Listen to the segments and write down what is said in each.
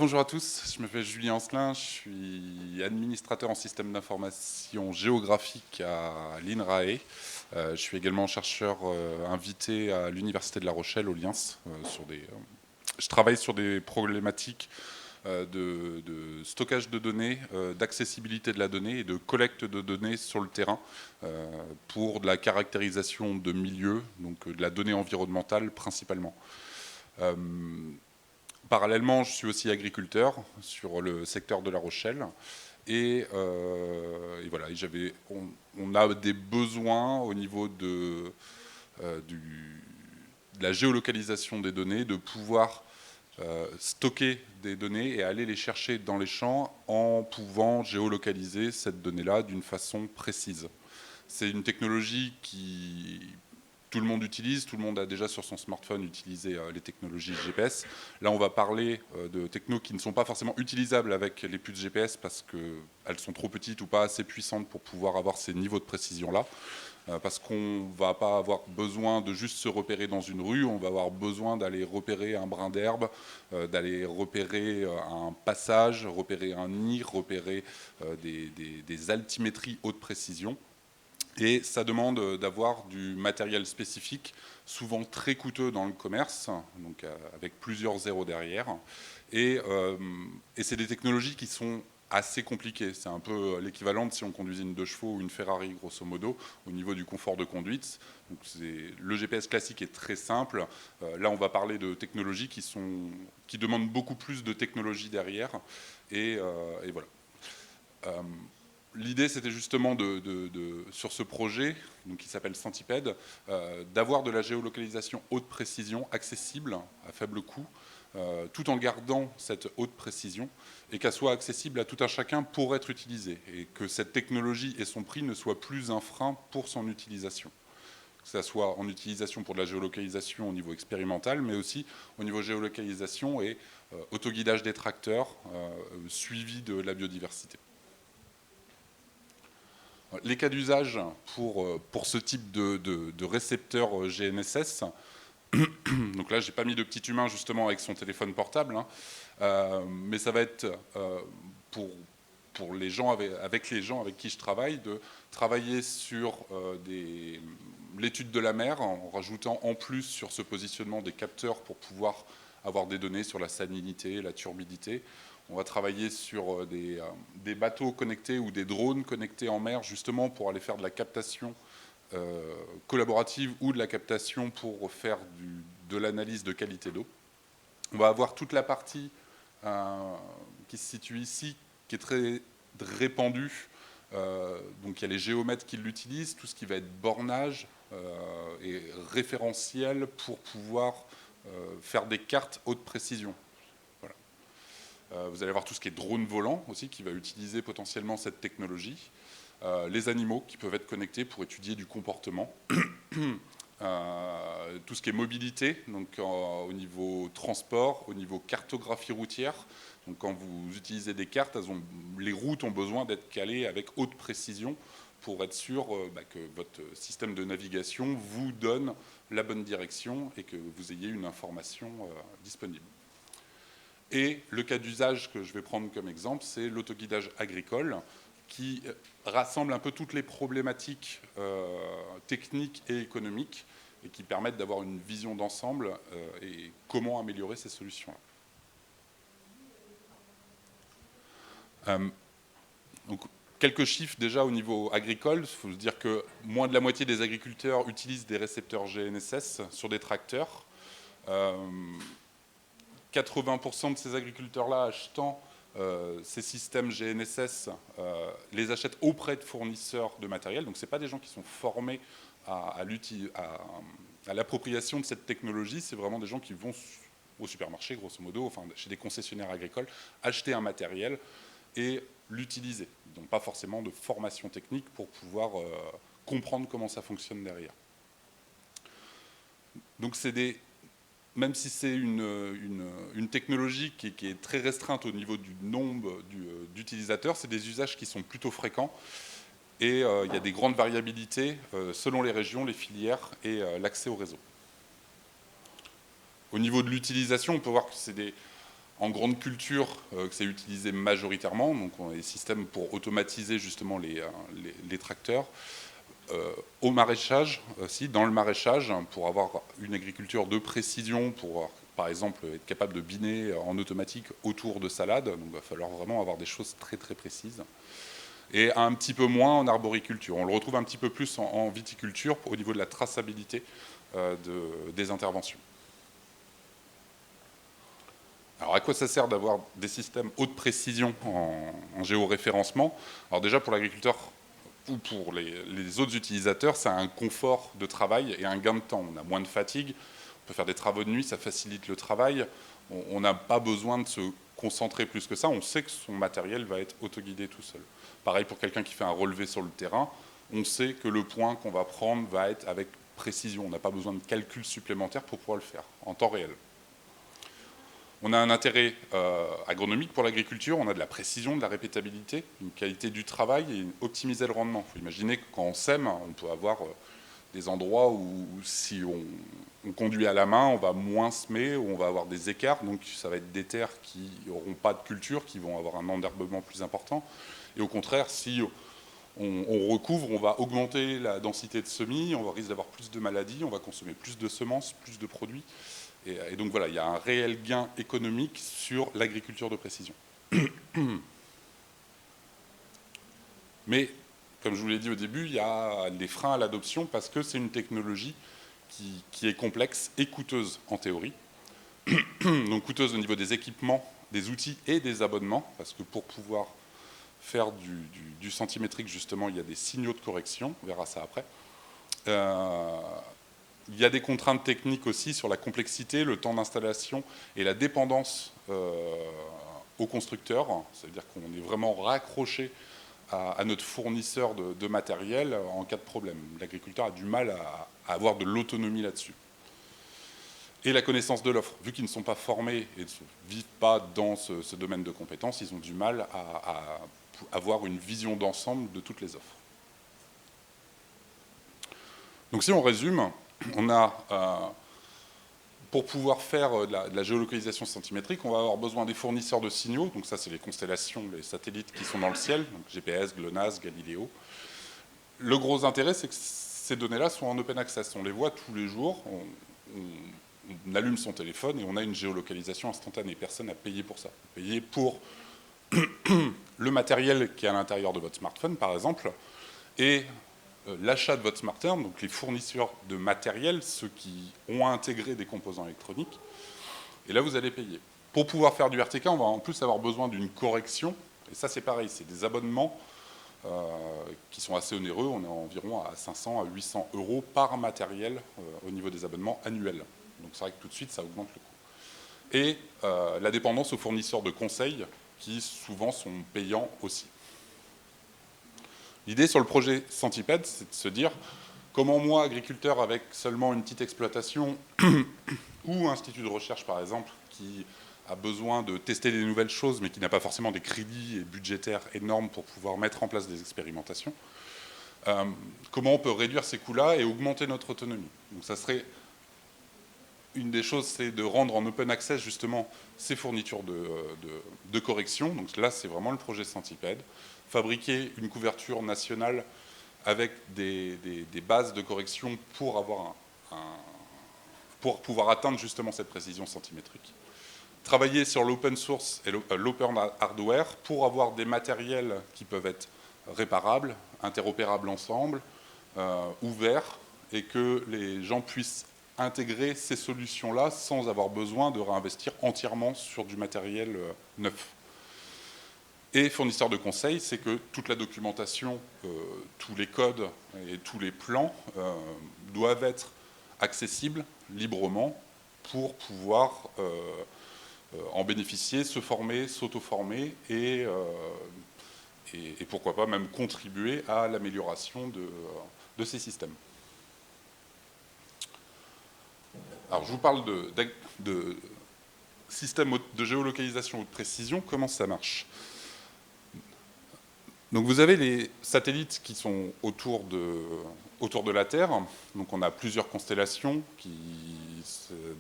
Bonjour à tous, je m'appelle Julien Ancelin, je suis administrateur en système d'information géographique à l'INRAE. Je suis également chercheur invité à l'Université de La Rochelle, au Liens. Je travaille sur des problématiques de stockage de données, d'accessibilité de la donnée et de collecte de données sur le terrain pour de la caractérisation de milieux, donc de la donnée environnementale principalement. Parallèlement, je suis aussi agriculteur sur le secteur de La Rochelle. Et voilà, on a des besoins au niveau de la géolocalisation des données, de pouvoir stocker des données et aller les chercher dans les champs en pouvant géolocaliser cette donnée-là d'une façon précise. C'est une technologie qui tout le monde utilise, tout le monde a déjà sur son smartphone utilisé les technologies GPS. Là, on va parler de technos qui ne sont pas forcément utilisables avec les puces GPS parce qu'elles sont trop petites ou pas assez puissantes pour pouvoir avoir ces niveaux de précision-là. Parce qu'on ne va pas avoir besoin de juste se repérer dans une rue, on va avoir besoin d'aller repérer un brin d'herbe, d'aller repérer un passage, repérer un nid, repérer des altimétries haute précision. Et ça demande d'avoir du matériel spécifique, souvent très coûteux dans le commerce, donc avec plusieurs zéros derrière. Et c'est des technologies qui sont assez compliquées. C'est un peu l'équivalent de si on conduisait une 2 chevaux ou une Ferrari, grosso modo, au niveau du confort de conduite. Donc le GPS classique est très simple. Là, on va parler de technologies qui demandent beaucoup plus de technologie derrière. Et voilà. L'idée, c'était justement sur ce projet, donc qui s'appelle Centipede, d'avoir de la géolocalisation haute précision accessible à faible coût, tout en gardant cette haute précision, et qu'elle soit accessible à tout un chacun pour être utilisée, et que cette technologie et son prix ne soient plus un frein pour son utilisation. Que ça soit en utilisation pour de la géolocalisation au niveau expérimental, mais aussi au niveau géolocalisation et autoguidage des tracteurs, suivi de la biodiversité. Les cas d'usage pour ce type de récepteur GNSS, donc là, je n'ai pas mis de petit humain justement avec son téléphone portable, mais ça va être pour les gens avec les gens avec qui je travaille, de travailler sur l'étude de la mer en rajoutant en plus sur ce positionnement des capteurs pour pouvoir avoir des données sur la salinité, la turbidité. On va travailler sur des bateaux connectés ou des drones connectés en mer, justement pour aller faire de la captation collaborative ou de la captation pour faire de l'analyse de qualité d'eau. On va avoir toute la partie qui se situe ici, qui est très répandue. Donc il y a les géomètres qui l'utilisent, tout ce qui va être bornage et référentiel pour pouvoir faire des cartes haute précision. Vous allez avoir tout ce qui est drone volant aussi, qui va utiliser potentiellement cette technologie. Les animaux qui peuvent être connectés pour étudier du comportement. Tout ce qui est mobilité, donc au niveau transport, au niveau cartographie routière. Donc quand vous utilisez des cartes, les routes ont besoin d'être calées avec haute précision pour être sûr que votre système de navigation vous donne la bonne direction et que vous ayez une information disponible. Et le cas d'usage que je vais prendre comme exemple, c'est l'autoguidage agricole, qui rassemble un peu toutes les problématiques techniques et économiques et qui permettent d'avoir une vision d'ensemble et comment améliorer ces solutions-là. Donc, quelques chiffres déjà au niveau agricole. Il faut se dire que moins de la moitié des agriculteurs utilisent des récepteurs GNSS sur des tracteurs. 80% de ces agriculteurs-là achetant ces systèmes GNSS les achètent auprès de fournisseurs de matériel. Donc ce n'est pas des gens qui sont formés à l'appropriation de cette technologie, c'est vraiment des gens qui vont au supermarché, grosso modo, enfin, chez des concessionnaires agricoles, acheter un matériel et l'utiliser. Ils n'ont pas forcément de formation technique pour pouvoir comprendre comment ça fonctionne derrière. Donc même si c'est une technologie qui est très restreinte au niveau du nombre d'utilisateurs, c'est des usages qui sont plutôt fréquents et il y a des grandes variabilités selon les régions, les filières et l'accès au réseau. Au niveau de l'utilisation, on peut voir que c'est en grande culture que c'est utilisé majoritairement, donc on a des systèmes pour automatiser justement les tracteurs. Au maraîchage aussi, dans le maraîchage, pour avoir une agriculture de précision, pour par exemple être capable de biner en automatique autour de salades, donc il va falloir vraiment avoir des choses très très précises. Et un petit peu moins en arboriculture. On le retrouve un petit peu plus en viticulture au niveau de la traçabilité des interventions. Alors à quoi ça sert d'avoir des systèmes haute précision en géoréférencement? Alors déjà pour l'agriculteur ou pour les autres utilisateurs, ça a un confort de travail et un gain de temps. On a moins de fatigue, on peut faire des travaux de nuit, ça facilite le travail. On n'a pas besoin de se concentrer plus que ça, on sait que son matériel va être autoguidé tout seul. Pareil pour quelqu'un qui fait un relevé sur le terrain, on sait que le point qu'on va prendre va être avec précision. On n'a pas besoin de calcul supplémentaire pour pouvoir le faire en temps réel. On a un intérêt agronomique pour l'agriculture, on a de la précision, de la répétabilité, une qualité du travail et optimiser le rendement. Il faut imaginer que quand on sème, on peut avoir des endroits où si on conduit à la main, on va moins semer, où on va avoir des écarts, donc ça va être des terres qui n'auront pas de culture, qui vont avoir un enherbement plus important. Et au contraire, si on recouvre, on va augmenter la densité de semis, on va risque d'avoir plus de maladies, on va consommer plus de semences, plus de produits. Et donc voilà, il y a un réel gain économique sur l'agriculture de précision. Mais, comme je vous l'ai dit au début, il y a des freins à l'adoption parce que c'est une technologie qui est complexe et coûteuse en théorie. Donc coûteuse au niveau des équipements, des outils et des abonnements, parce que pour pouvoir faire du centimétrique, justement, il y a des signaux de correction, on verra ça après. Il y a des contraintes techniques aussi sur la complexité, le temps d'installation et la dépendance au constructeur. C'est-à-dire qu'on est vraiment raccroché à notre fournisseur de matériel en cas de problème. L'agriculteur a du mal à avoir de l'autonomie là-dessus. Et la connaissance de l'offre. Vu qu'ils ne sont pas formés et ne vivent pas dans ce domaine de compétences, ils ont du mal à avoir une vision d'ensemble de toutes les offres. Donc si on résume, on a, pour pouvoir faire de la géolocalisation centimétrique, on va avoir besoin des fournisseurs de signaux, donc ça c'est les constellations, les satellites qui sont dans le ciel, donc GPS, GLONASS, Galileo. Le gros intérêt, c'est que ces données-là sont en open access, on les voit tous les jours, on allume son téléphone et on a une géolocalisation instantanée, personne n'a payé pour ça. Vous payez pour le matériel qui est à l'intérieur de votre smartphone, par exemple, et l'achat de votre smartphone, donc les fournisseurs de matériel, ceux qui ont intégré des composants électroniques, et là vous allez payer. Pour pouvoir faire du RTK, on va en plus avoir besoin d'une correction, et ça c'est pareil, c'est des abonnements qui sont assez onéreux, on est environ à 500 à 800 € par matériel au niveau des abonnements annuels. Donc c'est vrai que tout de suite ça augmente le coût. Et la dépendance aux fournisseurs de conseils, qui souvent sont payants aussi. L'idée sur le projet Centipede, c'est de se dire comment moi, agriculteur avec seulement une petite exploitation ou institut de recherche par exemple, qui a besoin de tester des nouvelles choses mais qui n'a pas forcément des crédits et budgétaires énormes pour pouvoir mettre en place des expérimentations, comment on peut réduire ces coûts-là et augmenter notre autonomie. Donc ça serait une des choses, c'est de rendre en open access justement ces fournitures de correction. Donc là, c'est vraiment le projet Centipede. Fabriquer une couverture nationale avec des bases de correction pour pouvoir atteindre justement cette précision centimétrique. Travailler sur l'open source et l'open hardware pour avoir des matériels qui peuvent être réparables, interopérables ensemble, ouverts, et que les gens puissent intégrer ces solutions-là sans avoir besoin de réinvestir entièrement sur du matériel neuf. Et fournisseur de conseils, c'est que toute la documentation, tous les codes et tous les plans doivent être accessibles librement pour pouvoir en bénéficier, se former, s'auto-former et pourquoi pas même contribuer à l'amélioration de ces systèmes. Alors je vous parle de système de géolocalisation haute précision, comment ça marche. Donc vous avez les satellites qui sont autour de la Terre. Donc on a plusieurs constellations,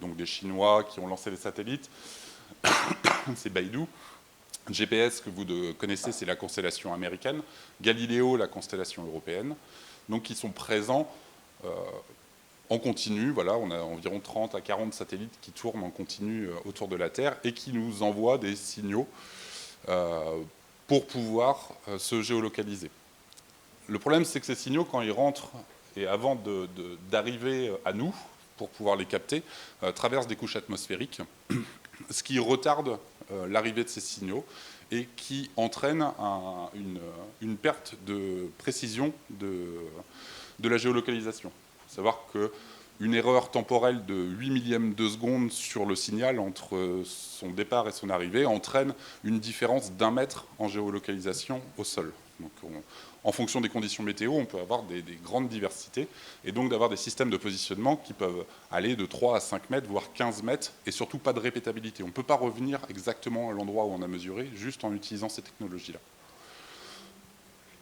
donc des Chinois qui ont lancé les satellites. c'est Baidu. GPS, que vous connaissez, c'est la constellation américaine. Galileo, la constellation européenne. Donc, qui sont présents en continu. Voilà, on a environ 30 à 40 satellites qui tournent en continu autour de la Terre et qui nous envoient des signaux pour pouvoir se géolocaliser. Le problème, c'est que ces signaux, quand ils rentrent, et avant d'arriver à nous, pour pouvoir les capter, traversent des couches atmosphériques, ce qui retarde l'arrivée de ces signaux et qui entraîne une perte de précision de la géolocalisation. Il faut savoir qu'une erreur temporelle de 8 millièmes de seconde sur le signal entre son départ et son arrivée entraîne une différence d'1 mètre en géolocalisation au sol. Donc en fonction des conditions météo, on peut avoir des grandes diversités et donc d'avoir des systèmes de positionnement qui peuvent aller de 3 à 5 mètres, voire 15 mètres, et surtout pas de répétabilité. On ne peut pas revenir exactement à l'endroit où on a mesuré, juste en utilisant ces technologies-là.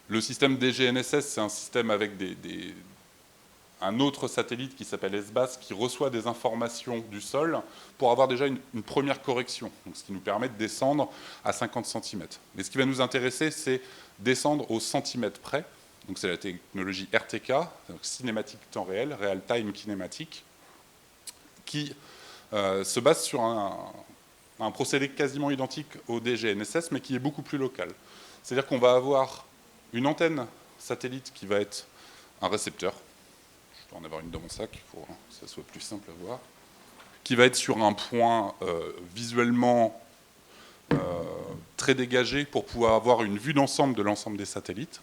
Le système DGNSS, c'est un système avec un autre satellite qui s'appelle SBAS qui reçoit des informations du sol pour avoir déjà une première correction, donc ce qui nous permet de descendre à 50 cm. Mais ce qui va nous intéresser, c'est descendre au centimètre près. Donc c'est la technologie RTK, donc cinématique temps réel, Real Time Kinematic, qui se base sur un procédé quasiment identique au DGNSS, mais qui est beaucoup plus local. C'est-à-dire qu'on va avoir une antenne satellite qui va être un récepteur. Je vais en avoir une dans mon sac pour que ça soit plus simple à voir, qui va être sur un point visuellement très dégagé pour pouvoir avoir une vue d'ensemble de l'ensemble des satellites,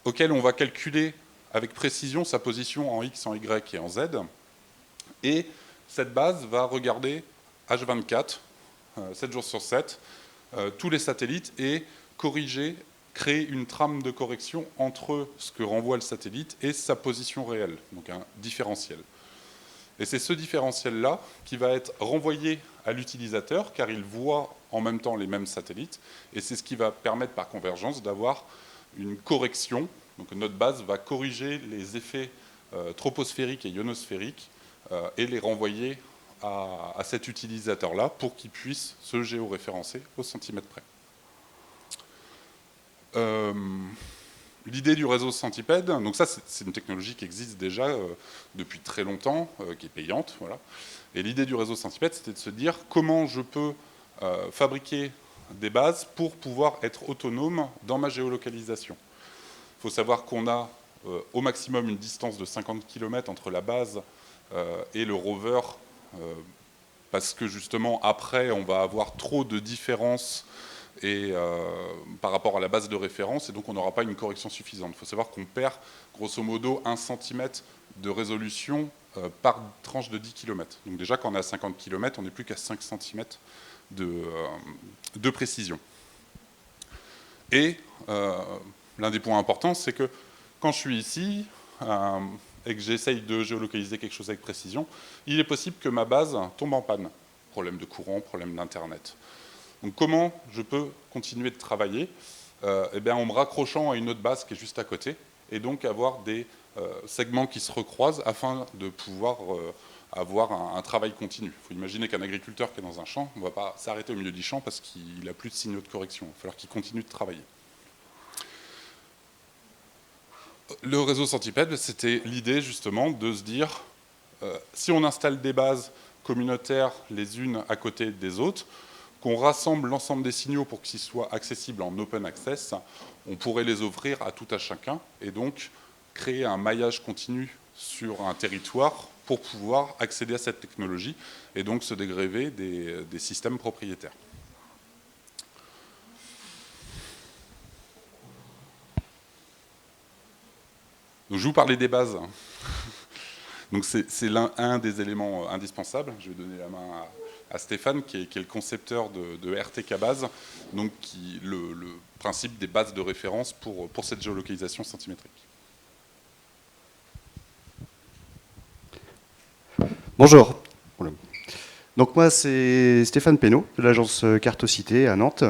auquel on va calculer avec précision sa position en X, en Y et en Z. Et cette base va regarder H24, 7 jours sur 7, tous les satellites et corriger, créer une trame de correction entre ce que renvoie le satellite et sa position réelle, donc un différentiel. Et c'est ce différentiel-là qui va être renvoyé à l'utilisateur, car il voit en même temps les mêmes satellites, et c'est ce qui va permettre par convergence d'avoir une correction. Donc notre base va corriger les effets troposphériques et ionosphériques et les renvoyer à cet utilisateur-là pour qu'il puisse se géoréférencer au centimètre près. L'idée du réseau centipède, donc ça c'est une technologie qui existe déjà depuis très longtemps, qui est payante, voilà. Et l'idée du réseau centipède, c'était de se dire comment je peux fabriquer des bases pour pouvoir être autonome dans ma géolocalisation. Il faut savoir qu'on a au maximum une distance de 50 km entre la base et le rover, parce que justement après on va avoir trop de différences et par rapport à la base de référence, et donc on n'aura pas une correction suffisante. Il faut savoir qu'on perd grosso modo 1 cm de résolution par tranche de 10 km. Donc déjà quand on est à 50 km, on n'est plus qu'à 5 cm de précision. Et l'un des points importants, c'est que quand je suis ici et que j'essaye de géolocaliser quelque chose avec précision, il est possible que ma base tombe en panne. Problème de courant, problème d'Internet. Donc comment je peux continuer de travailler eh bien, en me raccrochant à une autre base qui est juste à côté, et donc avoir des segments qui se recroisent afin de pouvoir avoir un travail continu. Il faut imaginer qu'un agriculteur qui est dans un champ, on ne va pas s'arrêter au milieu du champ parce qu'il n'a plus de signaux de correction. Il va falloir qu'il continue de travailler. Le réseau centipède, c'était l'idée justement de se dire, si on installe des bases communautaires les unes à côté des autres, qu'on rassemble l'ensemble des signaux pour qu'ils soient accessibles en open access, on pourrait les offrir à tout à chacun et donc créer un maillage continu sur un territoire pour pouvoir accéder à cette technologie et donc se dégréver des systèmes propriétaires. Donc je vous parlais des bases. Donc c'est un des éléments indispensables. Je vais donner la main à Stéphane, qui est le concepteur de RTK Base, donc le principe des bases de référence pour cette géolocalisation centimétrique. Bonjour. Donc moi c'est Stéphane Pénaud de l'agence Cartocité à Nantes.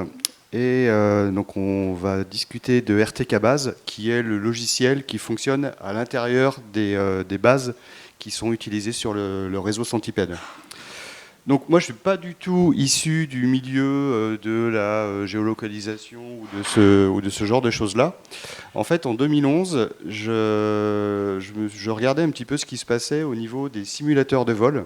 Et donc on va discuter de RTK Base, qui est le logiciel qui fonctionne à l'intérieur des bases qui sont utilisées sur le réseau centipède. Donc moi, je ne suis pas du tout issu du milieu de la géolocalisation ou de ce genre de choses-là. En fait, en 2011, je regardais un petit peu ce qui se passait au niveau des simulateurs de vol,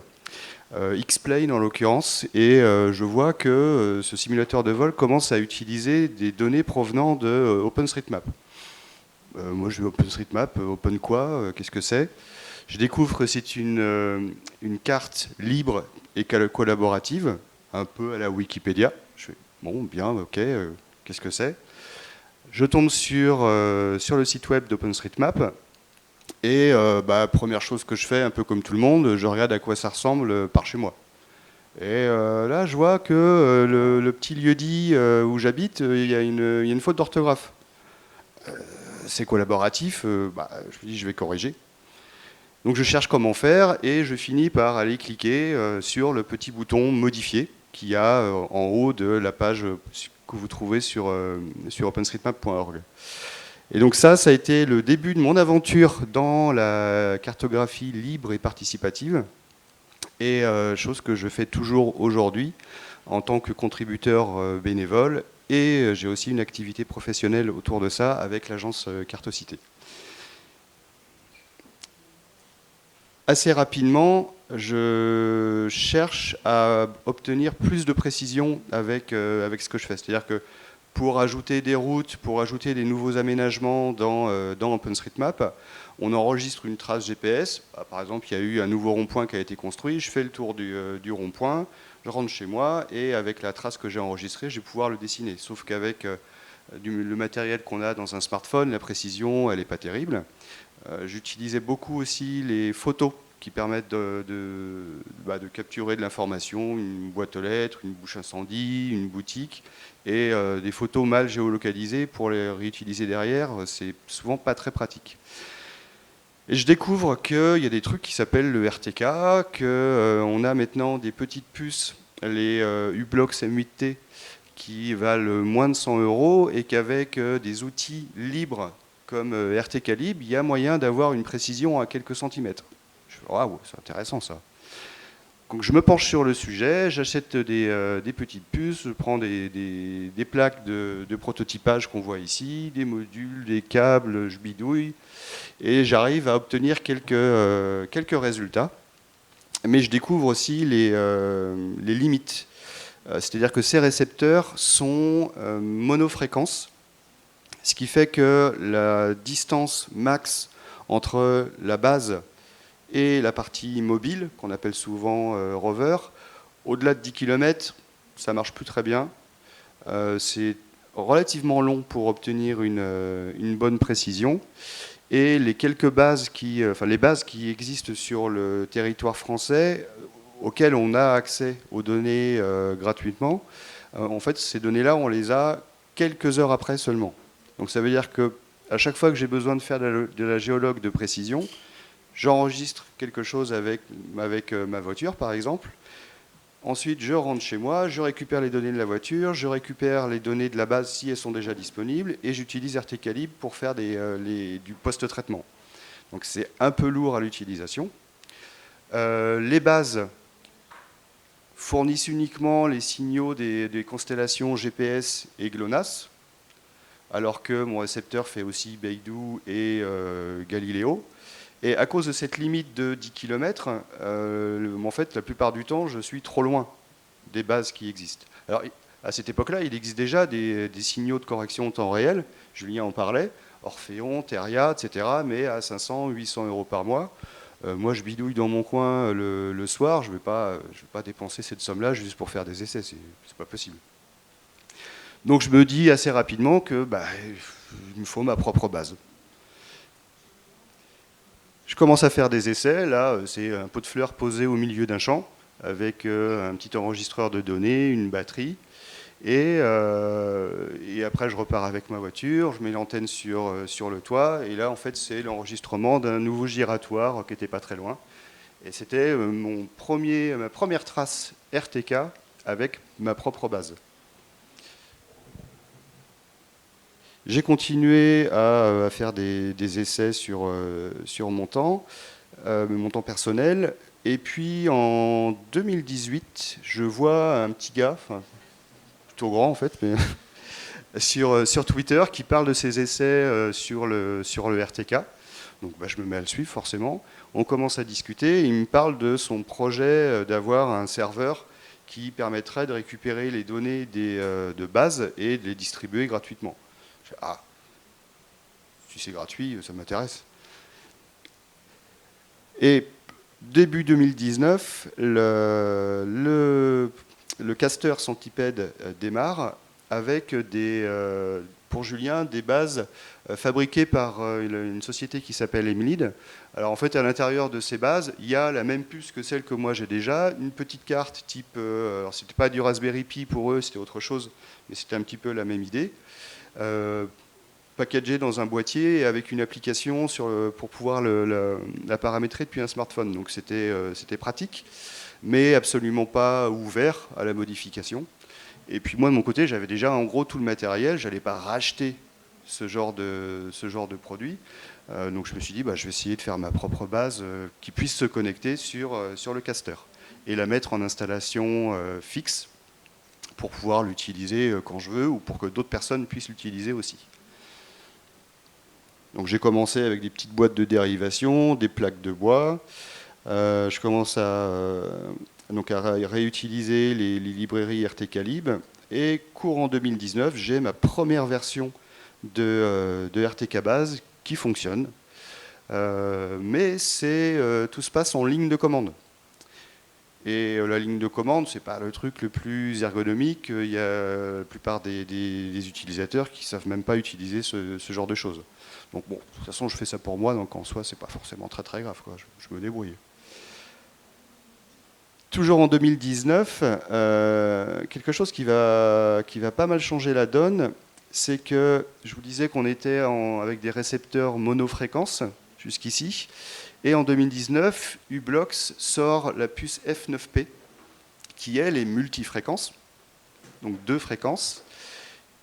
X-Plane en l'occurrence, et je vois que ce simulateur de vol commence à utiliser des données provenant de OpenStreetMap. Moi, je vais OpenStreetMap, Open quoi, qu'est-ce que c'est? Je découvre que c'est une carte libre et collaborative, un peu à la Wikipédia. Je fais, bon, bien, ok, qu'est-ce que c'est? Je tombe sur le site web d'OpenStreetMap et première chose que je fais, un peu comme tout le monde, je regarde à quoi ça ressemble par chez moi. Et là, je vois que le petit lieu-dit où j'habite, il y a une faute d'orthographe. C'est collaboratif, je me dis, je vais corriger. Donc je cherche comment faire et je finis par aller cliquer sur le petit bouton modifier qu'il y a en haut de la page que vous trouvez sur openstreetmap.org. Et donc ça a été le début de mon aventure dans la cartographie libre et participative, et chose que je fais toujours aujourd'hui en tant que contributeur bénévole, et j'ai aussi une activité professionnelle autour de ça avec l'agence Cartocité. Assez rapidement, je cherche à obtenir plus de précision avec ce que je fais. C'est-à-dire que pour ajouter des routes, pour ajouter des nouveaux aménagements dans OpenStreetMap, on enregistre une trace GPS. Par exemple, il y a eu un nouveau rond-point qui a été construit, je fais le tour du rond-point, je rentre chez moi et avec la trace que j'ai enregistrée, je vais pouvoir le dessiner. Sauf qu'avec le matériel qu'on a dans un smartphone, la précision, elle n'est pas terrible. J'utilisais beaucoup aussi les photos qui permettent de capturer de l'information, une boîte aux lettres, une bouche incendie, une boutique, et des photos mal géolocalisées pour les réutiliser derrière, c'est souvent pas très pratique. Et je découvre qu'il y a des trucs qui s'appellent le RTK, qu'on a maintenant des petites puces, les U-Blocks M8T, qui valent moins de 100 €, et qu'avec des outils libres comme RTK Lib, il y a moyen d'avoir une précision à quelques centimètres. Je fais, waouh, c'est intéressant ça. Donc je me penche sur le sujet, j'achète des petites puces, je prends des plaques de prototypage qu'on voit ici, des modules, des câbles, je bidouille, et j'arrive à obtenir quelques résultats. Mais je découvre aussi les limites. C'est-à-dire que ces récepteurs sont monofréquences, ce qui fait que la distance max entre la base et la partie mobile, qu'on appelle souvent rover, au-delà de 10 km, ça ne marche plus très bien. C'est relativement long pour obtenir une bonne précision. Et les quelques bases les bases qui existent sur le territoire français, auxquelles on a accès aux données gratuitement, en fait, ces données-là, on les a quelques heures après seulement. Donc ça veut dire qu'à chaque fois que j'ai besoin de faire de la géologue de précision, j'enregistre quelque chose avec ma voiture, par exemple. Ensuite, je rentre chez moi, je récupère les données de la voiture, je récupère les données de la base si elles sont déjà disponibles, et j'utilise RTK Lib pour faire du post-traitement. Donc c'est un peu lourd à l'utilisation. Les bases fournissent uniquement les signaux des constellations GPS et GLONASS, alors que mon récepteur fait aussi Beidou et Galileo. Et à cause de cette limite de 10 km, en fait, la plupart du temps, je suis trop loin des bases qui existent. Alors, à cette époque-là, il existe déjà des signaux de correction en temps réel. Julien en parlait, Orphéon, Teria, etc., mais à 500, 800 € par mois. Moi, je bidouille dans mon coin le soir, je ne vais pas dépenser cette somme-là juste pour faire des essais, c'est pas possible. Donc je me dis assez rapidement que il me faut ma propre base. Je commence à faire des essais, là c'est un pot de fleurs posé au milieu d'un champ, avec un petit enregistreur de données, une batterie, et après je repars avec ma voiture, je mets l'antenne sur le toit, et là en fait c'est l'enregistrement d'un nouveau giratoire qui n'était pas très loin. Et c'était ma première trace RTK avec ma propre base. J'ai continué à faire des essais sur mon temps personnel. Et puis en 2018, je vois un petit gars, enfin, plutôt grand en fait, mais sur Twitter qui parle de ses essais sur le RTK. Donc bah, je me mets à le suivre forcément. On commence à discuter. Il me parle de son projet d'avoir un serveur qui permettrait de récupérer les données de base et de les distribuer gratuitement. Je fais, ah, si c'est gratuit, ça m'intéresse. Et début 2019, le caster Centipede démarre avec pour Julien des bases fabriquées par une société qui s'appelle Emlid. Alors en fait, à l'intérieur de ces bases, il y a la même puce que celle que moi j'ai déjà, une petite carte type, alors c'était pas du Raspberry Pi pour eux, c'était autre chose, mais c'était un petit peu la même idée. Packagé dans un boîtier et avec une application pour pouvoir la paramétrer depuis un smartphone. Donc c'était pratique, mais absolument pas ouvert à la modification. Et puis moi de mon côté, j'avais déjà en gros tout le matériel, j'allais pas racheter ce genre de produit. Donc je me suis dit, bah, je vais essayer de faire ma propre base qui puisse se connecter sur le caster et la mettre en installation fixe pour pouvoir l'utiliser quand je veux ou pour que d'autres personnes puissent l'utiliser aussi. Donc j'ai commencé avec des petites boîtes de dérivation, des plaques de bois. Je commence à réutiliser les librairies RTK-Lib. Et courant 2019, j'ai ma première version de RTK base qui fonctionne. Mais tout se passe en ligne de commande. Et la ligne de commande, c'est pas le truc le plus ergonomique. Il y a la plupart des utilisateurs qui savent même pas utiliser ce genre de choses. Donc bon, de toute façon, je fais ça pour moi, donc en soi, c'est pas forcément très très grave, quoi. Je me débrouille. Toujours en 2019, quelque chose qui va pas mal changer la donne, c'est que je vous disais qu'on était avec des récepteurs monofréquences jusqu'ici. Et en 2019, u-blox sort la puce F9P, qui elle est multifréquence, donc 2 fréquences,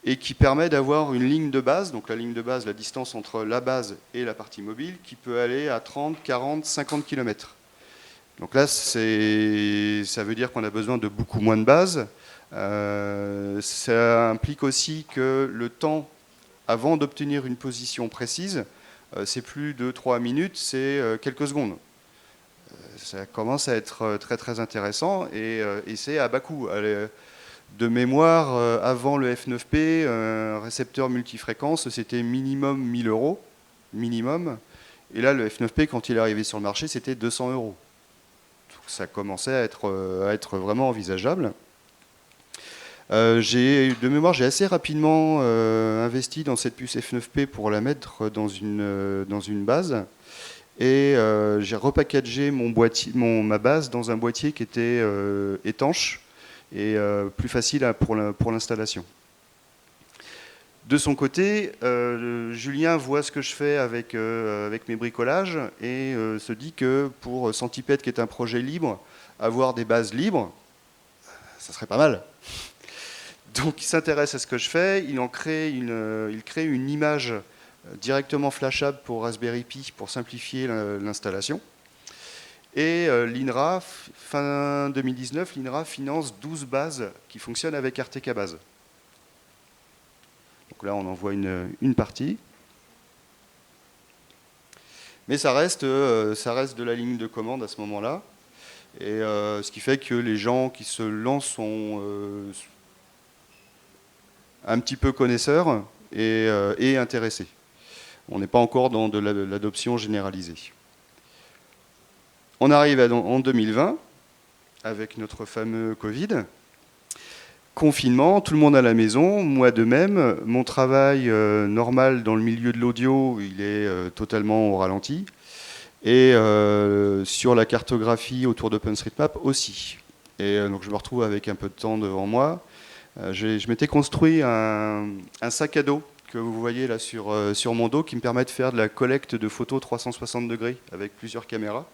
et qui permet d'avoir une ligne de base, donc la ligne de base, la distance entre la base et la partie mobile, qui peut aller à 30, 40, 50 km. Donc là, ça veut dire qu'on a besoin de beaucoup moins de bases. Ça implique aussi que le temps avant d'obtenir une position précise, c'est plus de 3 minutes, c'est quelques secondes. Ça commence à être très très intéressant et c'est à bas coût. De mémoire, avant le F9P, un récepteur multifréquence, c'était minimum 1000 €, minimum. Et là, le F9P, quand il est arrivé sur le marché, c'était 200 €. Donc ça commençait à être vraiment envisageable. De mémoire, j'ai assez rapidement investi dans cette puce F9P pour la mettre dans une base. Et j'ai repackagé ma base dans un boîtier qui était étanche et plus facile pour l'installation. De son côté, Julien voit ce que je fais avec mes bricolages et se dit que pour Centipede, qui est un projet libre, avoir des bases libres, ça serait pas mal. Donc il s'intéresse à ce que je fais, il crée une image directement flashable pour Raspberry Pi pour simplifier l'installation. Et l'INRA, fin 2019, l'INRA finance 12 bases qui fonctionnent avec RTK base. Donc là, on en voit une partie. Mais ça reste de la ligne de commande à ce moment-là. Et ce qui fait que les gens qui se lancent sont un petit peu connaisseurs et intéressés. On n'est pas encore dans de l'adoption généralisée. On arrive en 2020, avec notre fameux Covid. Confinement, tout le monde à la maison, moi de même. Mon travail normal dans le milieu de l'audio, il est totalement au ralenti. Et sur la cartographie autour d'OpenStreetMap aussi. Et donc je me retrouve avec un peu de temps devant moi. Je m'étais construit un sac à dos que vous voyez là sur mon dos qui me permet de faire de la collecte de photos 360 degrés avec plusieurs caméras.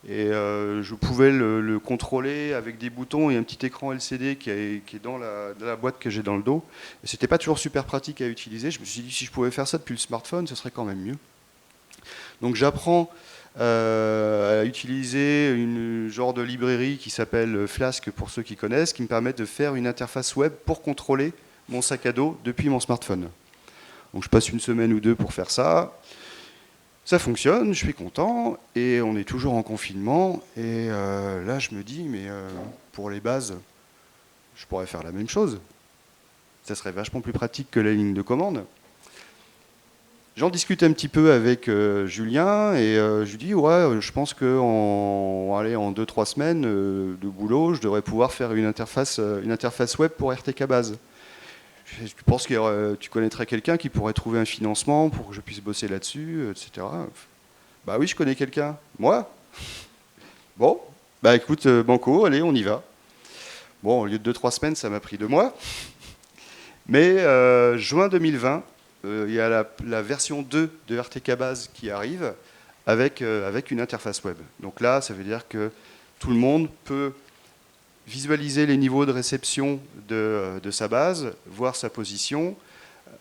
Et je pouvais le contrôler avec des boutons et un petit écran LCD qui est dans la boîte que j'ai dans le dos. Et c'était pas toujours super pratique à utiliser. Je me suis dit, si je pouvais faire ça depuis le smartphone, ce serait quand même mieux. Donc j'apprends à utiliser une genre de librairie qui s'appelle Flask pour ceux qui connaissent, qui me permet de faire une interface web pour contrôler mon sac à dos depuis mon smartphone. Donc je passe une semaine ou deux pour faire ça. Ça fonctionne, je suis content, et on est toujours en confinement. Et là, je me dis, mais pour les bases, je pourrais faire la même chose. Ça serait vachement plus pratique que la ligne de commande. J'en discute un petit peu avec Julien, et je lui dis, ouais, je pense qu'en 2-3 semaines de boulot, je devrais pouvoir faire une interface web pour RTK Base. Tu penses que tu connaîtrais quelqu'un qui pourrait trouver un financement pour que je puisse bosser là-dessus, etc. Bah oui, je connais quelqu'un. Moi? Bon, bah écoute, banco, allez, on y va. Bon, au lieu de 2-3 semaines, ça m'a pris 2 mois. Mais juin 2020, il y a la version 2 de RTK Base qui arrive avec une interface web. Donc là, ça veut dire que tout le monde peut visualiser les niveaux de réception de sa base, voir sa position,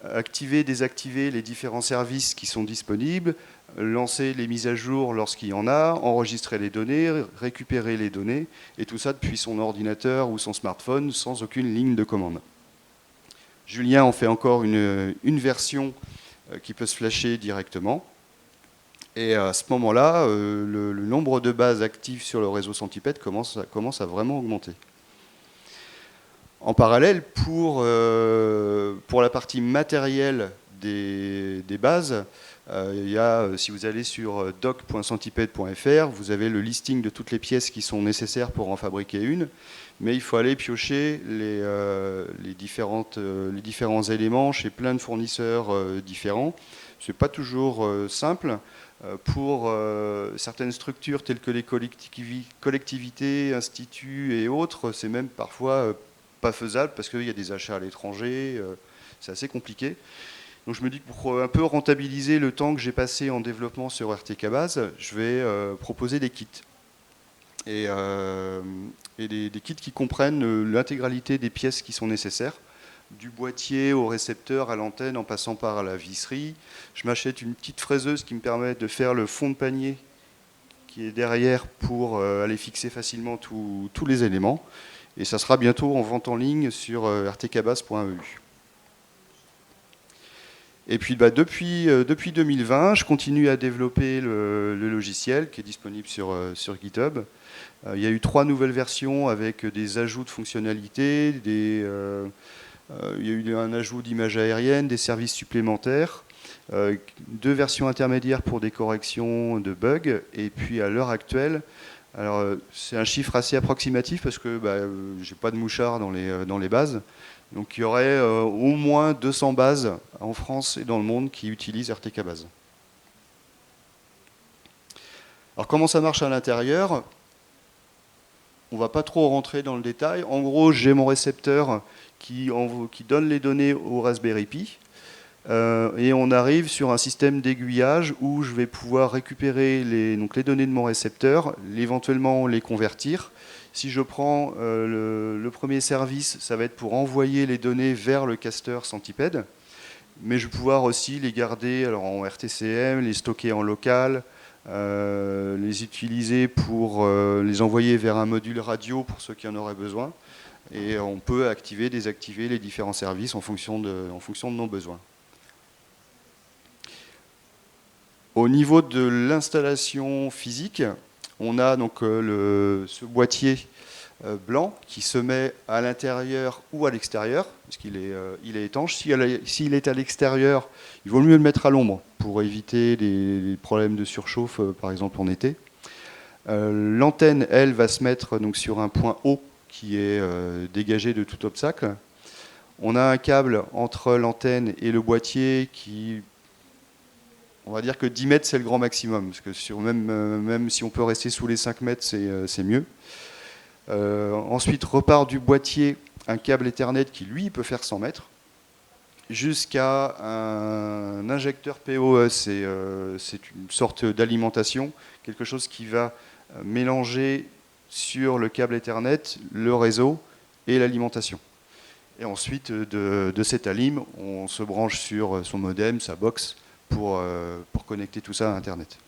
activer, désactiver les différents services qui sont disponibles, lancer les mises à jour lorsqu'il y en a, enregistrer les données, récupérer les données, et tout ça depuis son ordinateur ou son smartphone sans aucune ligne de commande. Julien en fait encore une version qui peut se flasher directement. Et à ce moment-là, le nombre de bases actives sur le réseau Centipede commence à vraiment augmenter. En parallèle, pour la partie matérielle des bases, si vous allez sur doc.centipede.fr, vous avez le listing de toutes les pièces qui sont nécessaires pour en fabriquer une, mais il faut aller piocher les différents éléments chez plein de fournisseurs différents. Ce n'est pas toujours simple. Pour certaines structures telles que les collectivités, instituts et autres, c'est même parfois pas faisable parce qu'il y a des achats à l'étranger, c'est assez compliqué. Donc je me dis que pour un peu rentabiliser le temps que j'ai passé en développement sur RTK Base, je vais proposer des kits. Et des kits qui comprennent l'intégralité des pièces qui sont nécessaires, du boîtier au récepteur à l'antenne en passant par la visserie. Je m'achète une petite fraiseuse qui me permet de faire le fond de panier qui est derrière pour aller fixer facilement tous les éléments. Et ça sera bientôt en vente en ligne sur rtkbase.eu. Et puis depuis 2020, je continue à développer le logiciel qui est disponible sur GitHub. Il y a eu 3 nouvelles versions avec des ajouts de fonctionnalités, il y a eu un ajout d'images aériennes, des services supplémentaires, 2 versions intermédiaires pour des corrections de bugs, et puis à l'heure actuelle, alors c'est un chiffre assez approximatif parce que j'ai pas de mouchard dans les bases, donc il y aurait au moins 200 bases en France et dans le monde qui utilisent RTK Base. Alors comment ça marche à l'intérieur ? On ne va pas trop rentrer dans le détail. En gros, j'ai mon récepteur qui donne les données au Raspberry Pi. Et on arrive sur un système d'aiguillage où je vais pouvoir récupérer les données de mon récepteur, éventuellement les convertir. Si je prends le premier service, ça va être pour envoyer les données vers le caster Centipede. Mais je vais pouvoir aussi les garder en RTCM, les stocker en local, les utiliser pour les envoyer vers un module radio pour ceux qui en auraient besoin. Et on peut activer, désactiver les différents services en fonction de nos besoins. Au niveau de l'installation physique, on a donc ce boîtier blanc qui se met à l'intérieur ou à l'extérieur, parce qu'il est étanche. S'il est à l'extérieur, il vaut mieux le mettre à l'ombre pour éviter les problèmes de surchauffe, par exemple en été. L'antenne, elle, va se mettre donc sur un point haut qui est dégagé de tout obstacle. On a un câble entre l'antenne et le boîtier qui... On va dire que 10 mètres, c'est le grand maximum, parce que même si on peut rester sous les 5 mètres, c'est mieux. Ensuite, repart du boîtier un câble Ethernet qui, lui, peut faire 100 mètres, jusqu'à un injecteur PoE. C'est une sorte d'alimentation, quelque chose qui va mélanger sur le câble Ethernet le réseau et l'alimentation. Et ensuite, de cette alim, on se branche sur son modem, sa box, pour connecter tout ça à Internet.